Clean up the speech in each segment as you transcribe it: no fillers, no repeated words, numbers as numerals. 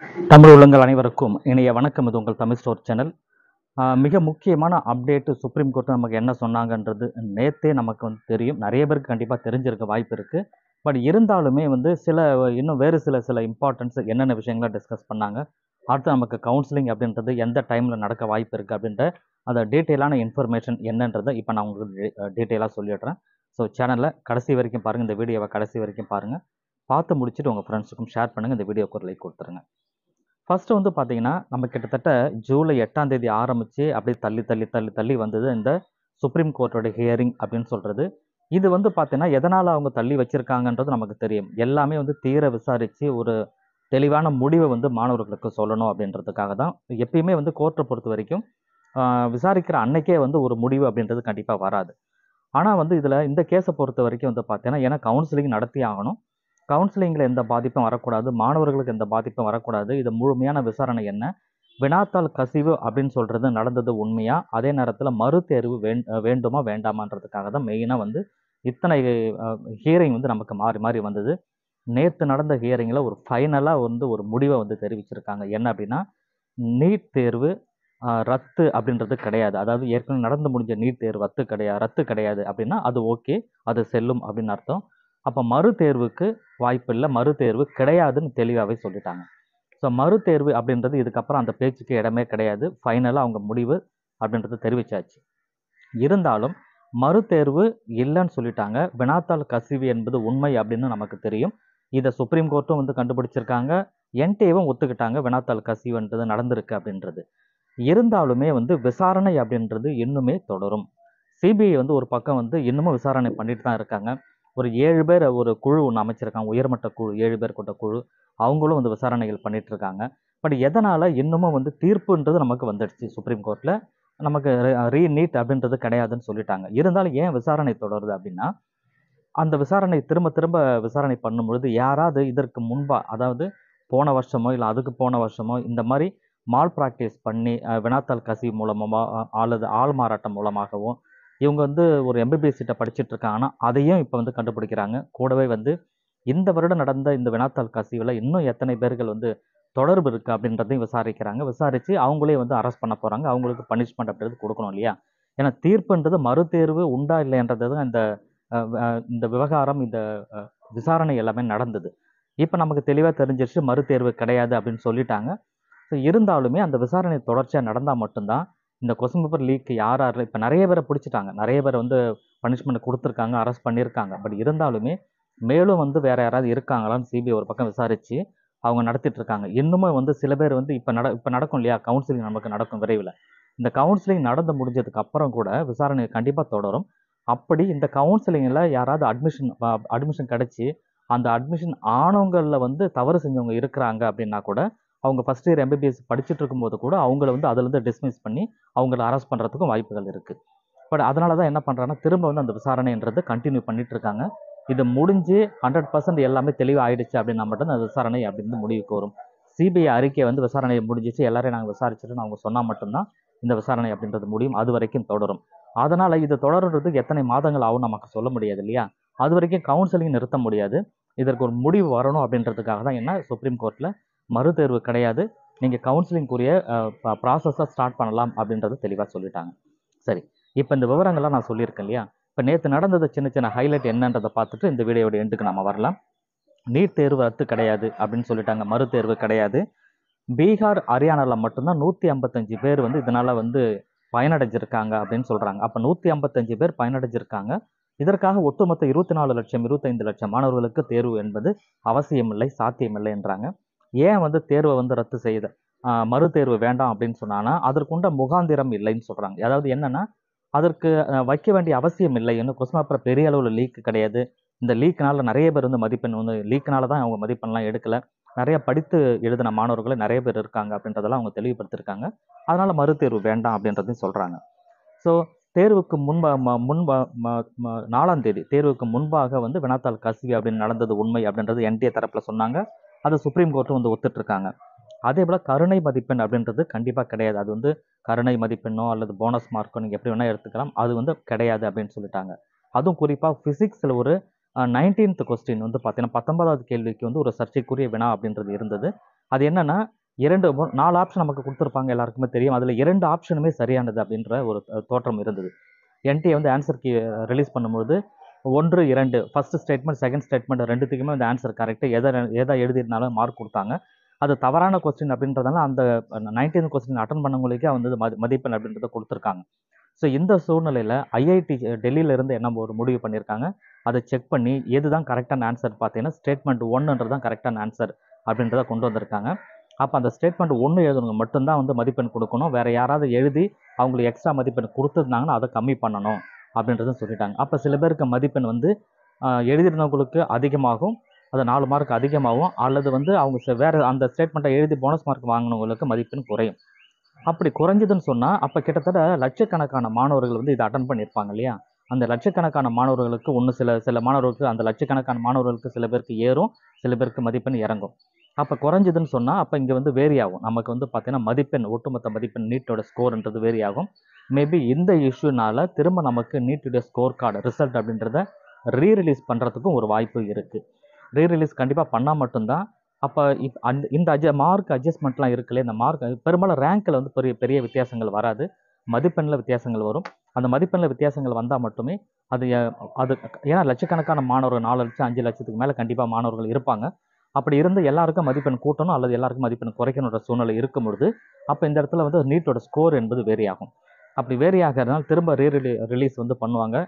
தமிழ் உள்ளங்கள் அனைவருக்கும் இனிய வணக்கம். இது உங்கள் தமிழ் ஸ்டோர் சேனல். மிக முக்கியமான அப்டேட்டு சுப்ரீம் கோர்ட் நமக்கு என்ன சொன்னாங்கன்றது நேத்தே நமக்கு தெரியும். நிறைய பேருக்கு கண்டிப்பாக தெரிஞ்சிருக்க வாய்ப்பு இருக்குது. பட் இருந்தாலுமே இன்னும் வேறு சில இம்பார்ட்டன்ஸ் என்னென்ன விஷயங்களை டிஸ்கஸ் பண்ணாங்க, அடுத்து நமக்கு கவுன்சிலிங் அப்படின்றது எந்த டைமில் நடக்க வாய்ப்பு இருக்குது அப்படின்ற அந்த டீட்டெயிலான இன்ஃபர்மேஷன் என்னன்றதை இப்போ நான் உங்களுக்கு டீட்டெயிலாக சொல்லிடுறேன். ஸோ சேனலில் கடைசி வரைக்கும் பாருங்கள், இந்த வீடியோவை கடைசி வரைக்கும் பாருங்கள். பார்த்து முடிச்சுட்டு உங்கள் ஃப்ரெண்ட்ஸுக்கும் ஷேர் பண்ணுங்கள், இந்த வீடியோக்கு ஒரு லைக் கொடுத்துருங்க. ஃபர்ஸ்ட்டு பார்த்தீங்கன்னா, நம்ம கிட்டத்தட்ட ஜூலை 8ஆம் தேதி ஆரம்பிச்சு அப்படியே தள்ளி தள்ளி தள்ளி தள்ளி வந்தது இந்த சுப்ரீம் கோர்ட்டோட ஹியரிங் அப்படின்னு சொல்றது. இது பார்த்தீங்கன்னா, எதனால அவங்க தள்ளி வச்சிருக்காங்கன்றது நமக்கு தெரியும். எல்லாமே தீர விசாரிச்சு ஒரு தெளிவான முடிவை மாணவர்களுக்கு சொல்லணும் அப்படின்றதுக்காக தான். எப்பயுமே கோர்ட்டை பொறுத்த வரைக்கும் விசாரிக்கிற அன்னைக்கே ஒரு முடிவு அப்படின்றது கண்டிப்பா வராது. ஆனா இதுல இந்த கேஸை பொறுத்த வரைக்கும் பார்த்தீங்கன்னா, ஏன்னா கவுன்சிலிங் நடத்தி ஆகணும். கவுன்சிலிங்கில் எந்த பாதிப்பும் வரக்கூடாது, மாணவர்களுக்கு எந்த பாதிப்பும் வரக்கூடாது. இது முழுமையான விசாரணை என்ன, வினாத்தாள் கசிவு அப்படின்னு சொல்றது நடந்தது உண்மையா, அதே நேரத்தில் மறுதேர்வு வேண்டுமா வேண்டாமான்றதுக்காக தான் மெயினாக இத்தனை ஹியரிங் நமக்கு மாறி மாறி வந்தது. நேற்று நடந்த ஹியரிங்கில் ஒரு ஃபைனலாக ஒரு முடிவை தெரிவிச்சிருக்காங்க. என்ன அப்படின்னா, நீட் தேர்வு ரத்து அப்படின்றது கிடையாது. அதாவது ஏற்கனவே நடந்து முடிஞ்ச நீட் தேர்வு ரத்து கிடையாது அப்படின்னா அது ஓகே, அது செல்லும் அப்படின்னு அர்த்தம். அப்போ மறுதேர்வுக்கு வாய்ப்பு இல்லை, மறுதேர்வு கிடையாதுன்னு தெளிவாகவே சொல்லிட்டாங்க. ஸோ மறுதேர்வு அப்படின்றது இதுக்கப்புறம் அந்த பேச்சுக்கு இடமே கிடையாது. ஃபைனலாக அவங்க முடிவு அப்படின்றது தெரிவிச்சாச்சு. இருந்தாலும் மறுதேர்வு இல்லைன்னு சொல்லிட்டாங்க. வினாத்தாள் கசிவு என்பது உண்மை அப்படின்னு நமக்கு தெரியும். இதை சுப்ரீம் கோர்ட்டும் கண்டுபிடிச்சிருக்காங்க, என்டிஏவும் ஒத்துக்கிட்டாங்க வினாத்தாள் கசிவுன்றது நடந்திருக்கு அப்படின்றது. இருந்தாலுமே விசாரணை அப்படின்றது இன்னுமே தொடரும். சிபிஐ ஒரு பக்கம் இன்னமும் விசாரணை பண்ணிட்டு தான் இருக்காங்க. ஒரு 7 பேர் ஒரு குழு ஒன்று அமைச்சிருக்காங்க, உயர்மட்ட குழு, 7 பேர் கொண்ட குழு. அவங்களும் விசாரணைகள் பண்ணிட்டு இருக்காங்க. பட் எதனால இன்னமும் தீர்ப்புன்றது நமக்கு வந்துடுச்சு சுப்ரீம் கோர்ட்ல. நமக்கு ரீநீட் அப்படின்றது கிடையாதுன்னு சொல்லிட்டாங்க. இருந்தாலும் ஏன் விசாரணை தொடருது அப்படின்னா, அந்த விசாரணை திரும்ப திரும்ப விசாரணை பண்ணும் பொழுது யாராவது இதற்கு முன்பா, அதாவது போன வருஷமோ இல்லை அதுக்கு போன வருஷமோ இந்த மாதிரி மால் ப்ராக்டிஸ் பண்ணி வினாத்தாள் கசிவு மூலமாக அல்லது ஆள் மாறாட்டம் மூலமாகவோ இவங்க ஒரு எம்பிபிஎஸ் சீட்டை படிச்சுட்டு இருக்காங்கன்னா அதையும் இப்போ கண்டுபிடிக்கிறாங்க. கூடவே இந்த வருடம் நடந்த இந்த வினாத்தாள் கசிவில் இன்னும் எத்தனை பேர்கள் தொடர்பு இருக்கு அப்படின்றதையும் விசாரிக்கிறாங்க. விசாரித்து அவங்களே அரெஸ்ட் பண்ண போகிறாங்க. அவங்களுக்கு பனிஷ்மெண்ட் அப்படின்றது கொடுக்கணும் இல்லையா? ஏன்னா தீர்ப்புன்றது மறுதேர்வு உண்டா இல்லைன்றது தான் இந்த விவகாரம், இந்த விசாரணை எல்லாமே நடந்தது. இப்போ நமக்கு தெளிவாக தெரிஞ்சிருச்சு மறுதேர்வு கிடையாது அப்படின்னு சொல்லிட்டாங்க. ஸோ இருந்தாலுமே அந்த விசாரணை தொடர்ச்சியாக நடந்தால் மட்டும்தான் இந்த கொஸ்டின் பேப்பர் லீக் யார் இப்போ நிறைய பேரை பிடிச்சிட்டாங்க, நிறைய பேர் பனிஷ்மெண்ட் கொடுத்துருக்காங்க, அரெஸ்ட் பண்ணியிருக்காங்க. பட் இருந்தாலுமே மேலும் வேற யாராவது இருக்காங்களான்னு சிபிஐ ஒரு பக்கம் விசாரித்து அவங்க நடத்திட்டு இருக்காங்க. இன்னமும் சில பேர் இப்போ நடக்கும் இல்லையா, கவுன்சிலிங் நமக்கு நடக்கும் விரைவில். இந்த கவுன்சிலிங் நடந்து முடிஞ்சதுக்கு அப்புறம் கூட விசாரணை கண்டிப்பாக தொடரும். அப்படி இந்த கவுன்சிலிங்கில் யாராவது அட்மிஷன் கிடைச்சி அந்த அட்மிஷன் ஆனவங்களில் தவறு செஞ்சவங்க இருக்கிறாங்க அப்படின்னா கூட அவங்க ஃபஸ்ட் இயர் எம்பிபிஎஸ் படிச்சுட்டு இருக்கும்போது கூட அவங்கள அதுலேருந்து டிஸ்மிஸ் பண்ணி அவங்கள அரெஸ்ட் பண்ணுறதுக்கும் வாய்ப்புகள் இருக்குது. பட் அதனால தான் என்ன பண்ணுறாங்கன்னா திரும்ப அந்த விசாரணைன்றது கண்டினியூ பண்ணிட்டு இருக்காங்க. இது முடிஞ்சு 100% எல்லாமே தெளிவாக ஆயிடுச்சு அப்படின்னா மட்டும் அந்த விசாரணை அப்படின்னு முடிவுக்கு வரும். சிபிஐ அறிக்கை விசாரணையை முடிஞ்சிச்சு, எல்லாரையும் நாங்கள் விசாரிச்சுட்டு அவங்க சொன்னால் மட்டும்தான் இந்த விசாரணை அப்படின்றது முடியும். அது வரைக்கும் தொடரும். அதனால் இது தொடர்றதுக்கு எத்தனை மாதங்கள் ஆகும் நமக்கு சொல்ல முடியாது இல்லையா? அது வரைக்கும் கவுன்சிலிங் நிறுத்த முடியாது. இதற்கு ஒரு முடிவு வரணும் அப்படின்றதுக்காக தான் என்ன சுப்ரீம் கோர்ட்டில் மறுதேர்வு கிடையாது, நீங்கள் கவுன்சிலிங்குரிய ப்ராசஸை ஸ்டார்ட் பண்ணலாம் அப்படின்றது தெளிவாக சொல்லிட்டாங்க. சரி, இப்போ இந்த விவரங்கள்லாம் நான் சொல்லியிருக்கேன் இல்லையா? இப்போ நேற்று நடந்தது சின்ன சின்ன ஹைலைட் என்னன்றதை பார்த்துட்டு இந்த வீடியோட எண்டுக்கு நம்ம வரலாம். நீட் தேர்வு ரத்து கிடையாது அப்படின்னு சொல்லிட்டாங்க, மறுதேர்வு கிடையாது. பீகார், ஹரியானாவில் மட்டும்தான் 155 பேர் இதனால் பயனடைஞ்சிருக்காங்க அப்படின்னு சொல்கிறாங்க. அப்போ 155 பேர் பயனடைஞ்சிருக்காங்க. இதற்காக ஒட்டுமொத்த 24 லட்சம் 25 லட்சம் மாணவர்களுக்கு தேர்வு என்பது அவசியமில்லை, சாத்தியமில்லை என்றாங்க. ஏன் தேர்வை ரத்து செய்யுது, மறுதேர்வு வேண்டாம் அப்படின்னு சொன்னாங்கன்னா அதற்குண்ட முகாந்திரம் இல்லைன்னு சொல்கிறாங்க. அதாவது என்னென்னா அதற்கு வைக்க வேண்டிய அவசியம் இல்லை. இன்னும் கொஸ்டின் பேப்பர் பெரிய அளவில் லீக் கிடையாது. இந்த லீக்னால நிறைய பேர் மதிப்பெண் லீக்னால தான் அவங்க மதிப்பெண்லாம் எடுக்கலை. நிறைய படித்து எழுதின மாணவர்கள் நிறைய பேர் இருக்காங்க அப்படின்றதெல்லாம் அவங்க தெளிவுபடுத்திருக்காங்க. அதனால் மறுதேர்வு வேண்டாம் அப்படின்றதையும் சொல்கிறாங்க. ஸோ தேர்வுக்கு 4ஆம் தேதி தேர்வுக்கு முன்பாக வினாத்தாள் கசிவு அப்படின்னு நடந்தது உண்மை அப்படின்றது என்டிஏ தரப்பில் சொன்னாங்க. அதை சுப்ரீம் கோர்ட்டும் ஒத்துட்ருக்காங்க. அதே போல் கருணை மதிப்பெண் அப்படின்றது கண்டிப்பாக கிடையாது. அது கருணை மதிப்பெண்ணோ அல்லது போனஸ் மார்க்கோ நீங்கள் எப்படி வேணால் எடுத்துக்கலாம், அது கிடையாது அப்படின்னு சொல்லிட்டாங்க. அதுவும் குறிப்பாக ஃபிசிக்ஸில் ஒரு 19th கொஸ்டின் பார்த்தீங்கன்னா 19வது கேள்விக்கு ஒரு சர்ச்சைக்குரிய வினா அப்படின்றது இருந்தது. அது என்னன்னா 4 ஆப்ஷன் நமக்கு கொடுத்துருப்பாங்க, எல்லாருக்குமே தெரியும். அதில் 2 ஆப்ஷனுமே சரியானது அப்படின்ற ஒரு தோற்றம் இருந்தது. என்டிஏ வந்து ஆன்சர் கீ ரிலீஸ் பண்ணும்போது 1, 2 ஃபர்ஸ்ட் ஸ்டேட்மெண்ட், செகண்ட் ஸ்டேட்மெண்ட் ரெண்டுத்துக்குமே வந்து ஆன்சர் கரெக்டு. எதை எழுதியிருந்தாலும் மார்க் கொடுத்தாங்க. அது தவறான கொஸ்டின் அப்படின்றதால அந்த 19th கொஸ்டின் அட்டன் பண்ணவங்களுக்கே வந்து மதிப்பெண் அப்படின்றத கொடுத்துருக்காங்க. ஸோ இந்த சூழ்நிலையில் ஐஐடி டெல்லியிலேருந்து என்ன ஒரு முடிவு பண்ணியிருக்காங்க, அதை செக் பண்ணி எதுதான் கரெக்டான ஆன்சர் பார்த்தீங்கன்னா ஸ்டேட்மெண்ட் 1ன்றது தான் கரெக்டான ஆன்சர் அப்படின்றத கொண்டு வந்திருக்காங்க. அப்போ அந்த ஸ்டேட்மெண்ட் 1 எழுதுனவங்க மட்டும்தான் வந்து மதிப்பெண் கொடுக்கணும். வேறு யாராவது எழுதி அவங்களுக்கு எக்ஸ்ட்ரா மதிப்பெண் கொடுத்துருந்தாங்கன்னா அதை கம்மி பண்ணணும் அப்படின்றதும் சொல்லிட்டாங்க. அப்போ சில பேருக்கு மதிப்பெண் வந்து எழுதிருந்தவங்களுக்கு அதிகமாகும், அது 4 மார்க் அதிகமாகும், அல்லது வந்து அவங்க வேறு அந்த ஸ்டேட்மெண்ட்டை எழுதி போனஸ் மார்க் வாங்கினவங்களுக்கு மதிப்பெண் குறையும். அப்படி குறைஞ்சதுன்னு சொன்னால் அப்போ கிட்டத்தட்ட லட்சக்கணக்கான மாணவர்கள் வந்து இதை அட்டன் பண்ணியிருப்பாங்க இல்லையா? அந்த லட்சக்கணக்கான மாணவர்களுக்கு சில மாணவர்களுக்கு அந்த லட்சக்கணக்கான மாணவர்களுக்கு சில பேருக்கு ஏறும், சில பேருக்கு மதிப்பெண் இறங்கும். அப்போ குறைஞ்சதுன்னு சொன்னால் அப்போ இங்கே வந்து வேரி ஆகும். நமக்கு வந்து பார்த்தீங்கன்னா மதிப்பெண், ஒட்டுமொத்த மதிப்பெண் நீட்டோட ஸ்கோர்ன்றது வேரி ஆகும். மேபி இந்த இஷ்யூனால திரும்ப நமக்கு நீட்டுடைய ஸ்கோர் கார்டு ரிசல்ட் அப்படின்றத ரீரிலீஸ் பண்ணுறதுக்கும் ஒரு வாய்ப்பு இருக்குது. ரீரிலீஸ் கண்டிப்பாக பண்ணால் மட்டும்தான் அப்போ இந்த மார்க் அட்ஜஸ்ட்மெண்ட்லாம் இருக்குல்ல, இந்த மார்க் பெரும்பாலும் ரேங்க்கில் வந்து பெரிய பெரிய வித்தியாசங்கள் வராது, மதிப்பெண்ணில் வித்தியாசங்கள் வரும். அந்த மதிப்பெண்ணில் வித்தியாசங்கள் வந்தால் மட்டுமே அது அது ஏன்னா லட்சக்கணக்கான மாணவர்கள் 4 லட்சம் 5 லட்சத்துக்கு மேலே கண்டிப்பாக மாணவர்கள் இருப்பாங்க. அப்படி இருந்து எல்லாருக்கும் மதிப்பெண் கூட்டணும் அல்லது எல்லாருக்கும் மதிப்பெண் குறைக்கணுன்ற சூழ்நிலை இருக்கும் பொழுது அப்போ இந்த இடத்துல வந்து நீட்டோட ஸ்கோர் என்பது வேரி ஆகும். அப்படி வேரி ஆகிறதுனால திரும்ப ரிலீஸ் வந்து பண்ணுவாங்க.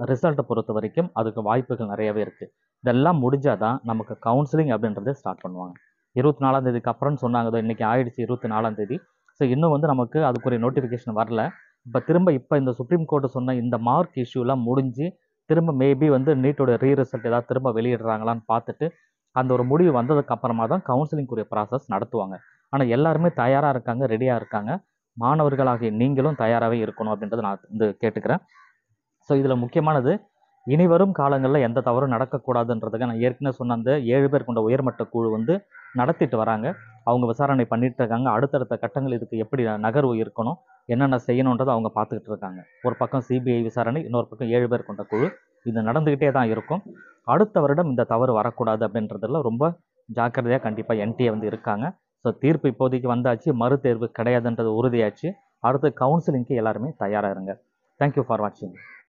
ரிசல்ட்டை பொறுத்த வரைக்கும் அதுக்கு வாய்ப்புகள் நிறையவே இருக்குது. இதெல்லாம் முடிஞ்சாதான் நமக்கு கவுன்சிலிங் அப்படின்றத ஸ்டார்ட் பண்ணுவாங்க. 24ஆம் தேதிக்கு அப்புறம்னு சொன்னாங்க. இன்னைக்கு ஆயிடுச்சு 24ஆம் தேதி. ஸோ இன்னும் வந்து நமக்கு அதுக்குரிய நோட்டிஃபிகேஷன் வரல. இப்போ இந்த சுப்ரீம் கோர்ட்டு சொன்ன இந்த மார்க் இஷ்யூலாம் முடிஞ்சு திரும்ப மேபி வந்து நீட்டோட ரிசல்ட் ஏதாவது திரும்ப வெளியிடுறாங்களான்னு பார்த்துட்டு அந்த ஒரு முடிவு வந்ததுக்கு அப்புறமா தான் கவுன்சிலிங்குரிய ப்ராசஸ் நடத்துவாங்க. ஆனால் எல்லாருமே தயாராக இருக்காங்க, ரெடியாக இருக்காங்க. மாணவர்களாகிய நீங்களும் தயாராகவே இருக்கணும் அப்படின்றத நான் வந்து கேட்டுக்கிறேன். ஸோ இதில் முக்கியமானது இனி வரும் காலங்களில் எந்த தவறும் நடக்கக்கூடாதுன்றதுக்கு நான் ஏற்கனவே சொன்ன அந்த 7 பேர் கொண்ட உயர்மட்ட குழு வந்து நடத்திட்டு வராங்க. அவங்க விசாரணை பண்ணிட்டு இருக்காங்க. அடுத்தடுத்த கட்டங்கள் இதுக்கு எப்படி நகர்வு இருக்கணும், என்னென்ன செய்யணுன்றதை அவங்க பார்த்துக்கிட்டு இருக்காங்க. ஒரு பக்கம் சிபிஐ விசாரணை, இன்னொரு பக்கம் 7 பேர் கொண்ட குழு. இது நடந்துக்கிட்டே தான் இருக்கும். அடுத்த வருடம் இந்த தவறு வரக்கூடாது அப்படின்றதுல ரொம்ப ஜாக்கிரதையாக கண்டிப்பாக என்டிஏ வந்து இருக்காங்க. ஸோ தீர்ப்பு இப்போதைக்கு வந்தாச்சு, மறுதேர்வு கிடையாதுன்றது உறுதியாச்சு. அடுத்து கவுன்சிலிங்க்கு எல்லாருமே தயாராக இருங்க. தேங்க்யூ ஃபார் வாட்சிங்.